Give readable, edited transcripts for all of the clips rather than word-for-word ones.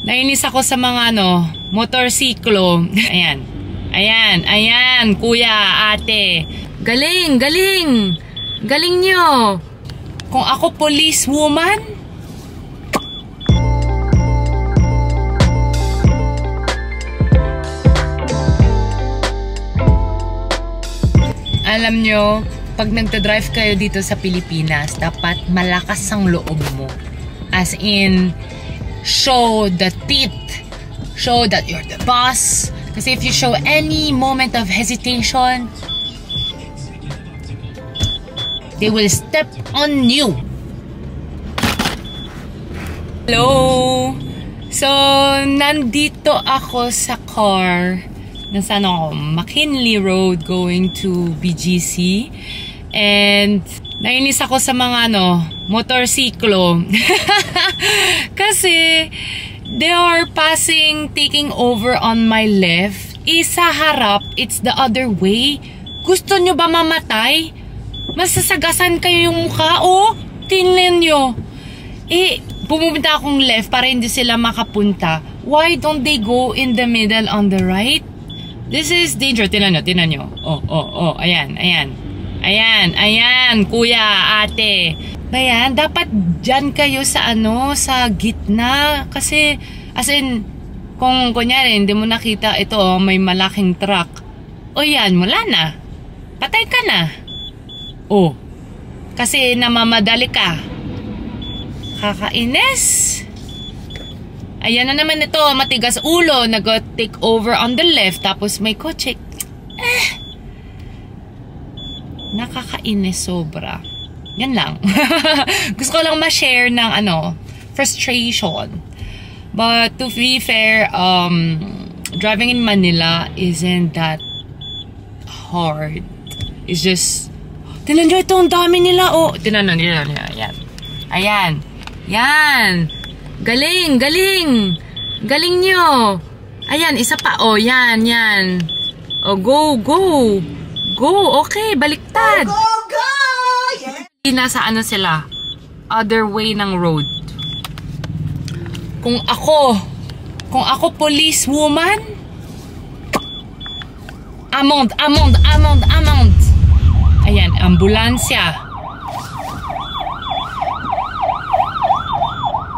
Nainis ako sa mga motorsiklo. Ayan. Ayan, ayan, kuya, ate. Galing, galing. Galing nyo. Kung ako police woman, alam nyo, pag nagta-drive kayo dito sa Pilipinas, dapat malakas ang loob mo. As in, show the teeth. Show that you're the boss. Kasi if you show any moment of hesitation, they will step on you. Hello! So, nandito ako sa car. Nasaan ako? McKinley Road going to BGC. And nainis ako sa mga motorsiklo. Kasi they are passing, taking over on my left. Sa harap, it's the other way. Gusto nyo ba mamatay? Masasagasan kayo yung mukha, oh. Tingnan nyo. Pumunta akong left para hindi sila makapunta. Why don't they go in the middle on the right? This is dangerous. Tingnan nyo. Oh. Ayan. Ayan, kuya, ate. Ayan, dapat dyan kayo sa sa gitna. Kasi, as in, kung kunyari, hindi mo nakita, ito, may malaking truck. O yan, wala na. Patay ka na. Oh, kasi namamadali ka. Kakainis. Ayan na naman ito, matigas ulo. Nag-take over on the left, tapos may kotse. Nakakainis sobra. Yan lang. Gusto ko lang ma-share ng frustration. But to be fair, driving in Manila isn't that hard. It's just, tinan nyo ito, ang dami nila. Oh, tinan nyo. Ayan. Ayan. Yan. Galing, galing. Galing nyo. Ayan, isa pa. Oh, yan. Oh, go. Go, okay, baliktad. Go! Yeah. Nasa sila? Other way ng road. Kung ako police woman, amount. Ayan, ambulansya.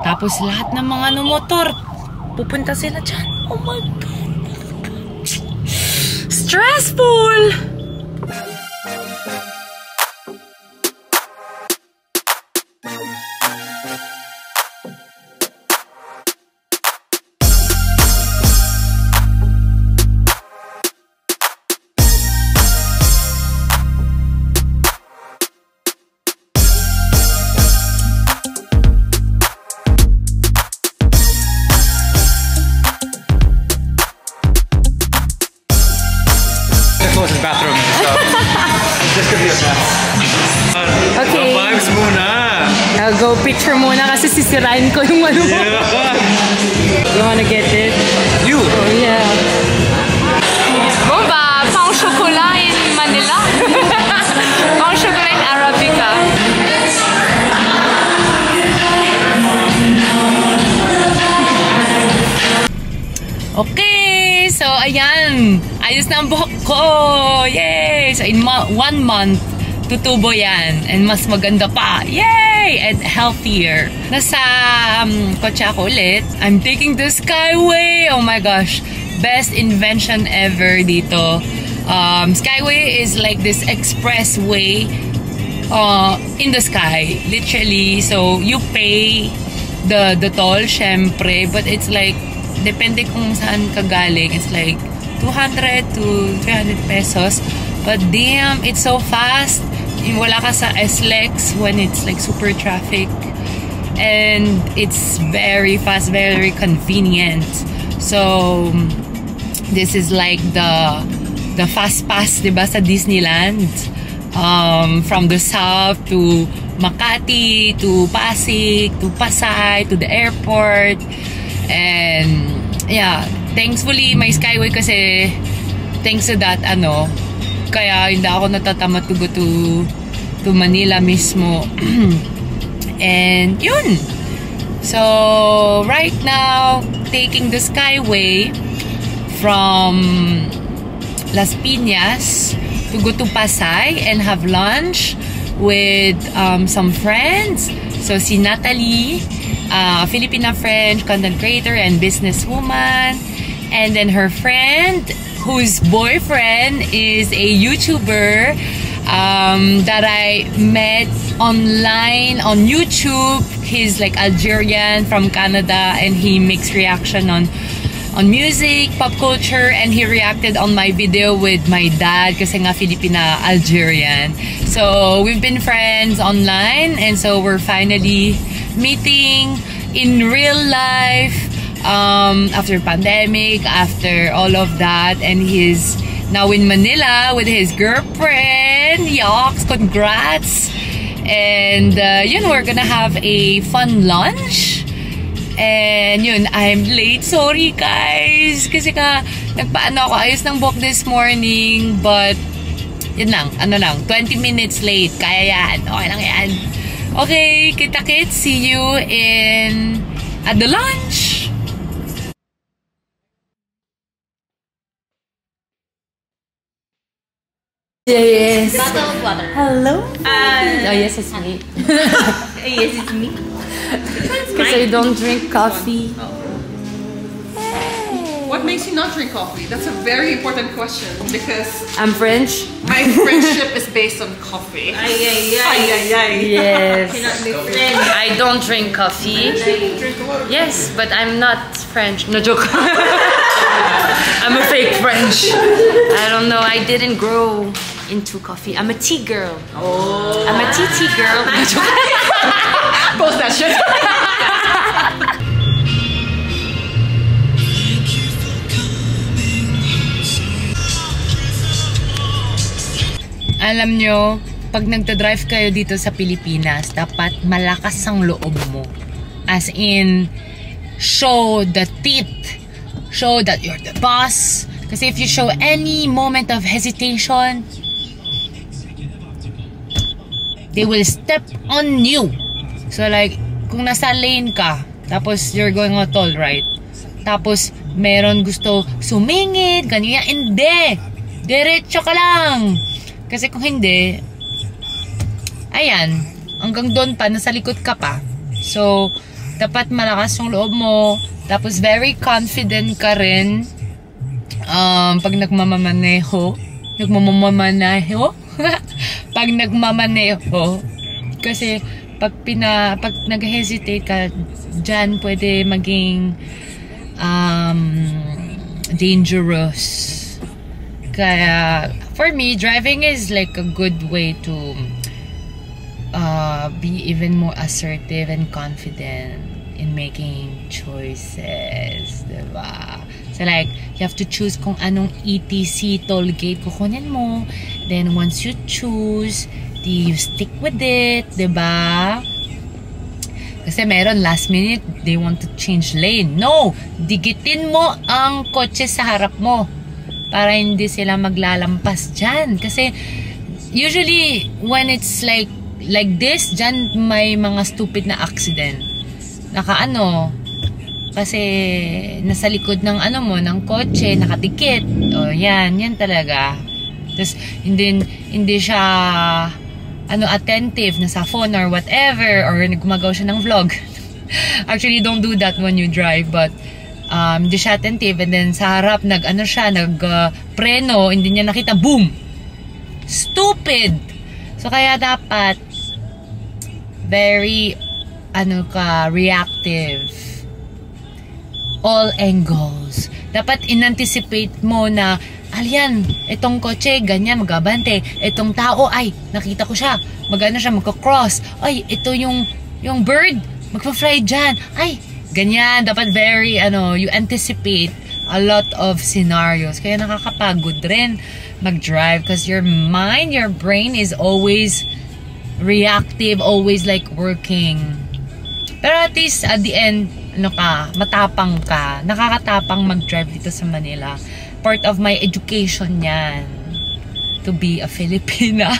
Tapos lahat ng mga motor, pupunta sila dyan. Oh my God. Stressful! Bathroom, so this could be a mess. Okay. Vibes muna. I'll go picture muna kasi sisirain ko yung mo. You wanna get it? You? Oh yeah. Bomba, pang chocolat in Manila. Pang chocolat in Arabica. Okay, so ayan. Ayos na ang buhok ko! Yay! So in 1 month, tutubo yan. And mas maganda pa. Yay! And healthier. Nasa kotse ako ulit. I'm taking the Skyway! Oh my gosh! Best invention ever dito. Skyway is like this expressway in the sky. Literally. So you pay the toll, syempre. But it's like, depende kung saan ka galing. It's like 200 to 300 pesos. But damn, it's so fast. Wala ka sa SLEX when it's like super traffic. And it's very fast, very convenient. So, this is like the fast pass, diba, sa Disneyland. From the south to Makati, to Pasig, to Pasay, to the airport. And, yeah. Thankfully, may Skyway kasi thanks to that, kaya hindi ako natatamad to go to Manila mismo. And, yun. So, right now, taking the Skyway from Las Piñas to go to Pasay and have lunch with some friends. So si Natalie, Filipina-French content creator and businesswoman, and then her friend whose boyfriend is a YouTuber that I met online on YouTube. He's like Algerian from Canada, and he makes reaction on music, pop culture, and he reacted on my video with my dad kasi nga Filipina-Algerian. So we've been friends online, and so we're finally meeting in real life after pandemic, after all of that, and he's now in Manila with his girlfriend. Yoks, congrats! And yun, we're gonna have a fun lunch. And yun, I'm late. Sorry guys. Kasi ka, nagpaano ako, ayos ng book this morning. But, yun lang, 20 minutes late. Kaya yan. Okay lang yan. Okay, kita-kits. See you at the lunch. Yes. Bottle of water. Hello? Oh, yes, it's me. Yes, it's me. Because I don't drink coffee. What makes you not drink coffee? That's a very important question because I'm French. my friendship is based on coffee. Yes. I don't drink coffee. Yes, but I'm not French. No joke. I'm a fake French. I don't know. I didn't grow into coffee. I'm a tea girl. Oh. I'm a tea girl. No joke. Post that shit. Alam nyo, pag nagta-drive kayo dito sa Pilipinas, dapat malakas ang loob mo. As in, show the teeth. Show that you're the boss. Kasi if you show any moment of hesitation, they will step on you. So like, kung nasa lane ka, tapos you're going on toll, right? Tapos, meron gusto sumingit, ganyan, hindi. Diretso ka lang. Kasi kung hindi, ayan, hanggang doon pa, nasa likod ka pa. So, dapat malakas yung loob mo. Tapos, very confident ka rin. Pag nagmamaneho. Pag nagmamaneho. Kasi, pag nag-hesitate ka, dyan pwede maging dangerous. Kaya, for me, driving is like a good way to be even more assertive and confident in making choices, diba? So like, you have to choose kung anong ETC toll gate kukunin mo. Then once you choose, you stick with it, diba? Kasi meron last minute, they want to change lane. No! Digitin mo ang kotse sa harap mo para hindi sila maglalampas dyan. Kasi usually when it's like this, dyan may mga stupid na accident. Kasi nasa likod ng ng kotse, nakadikit. O yan talaga. Tapos hindi siya attentive na sa phone or whatever, or gumagawa siya ng vlog. Actually, don't do that when you drive, but hindi siya attentive, and then sa harap nag-preno, hindi niya nakita, boom! Stupid! So kaya dapat very reactive. All angles. Dapat in-anticipate mo na, alyan, itong kotse, ganyan, magabante. Itong tao, ay, nakita ko siya. Siya, magka-cross. Ay, ito yung bird, magpa-fly dyan. Ay, ganyan. Dapat very, you anticipate a lot of scenarios. Kaya nakakapagod rin mag-drive because your mind, your brain is always reactive, always like working. Pero at least, at the end, matapang ka. Nakakatapang mag-drive dito sa Manila. Part of my education yan. To be a Filipina.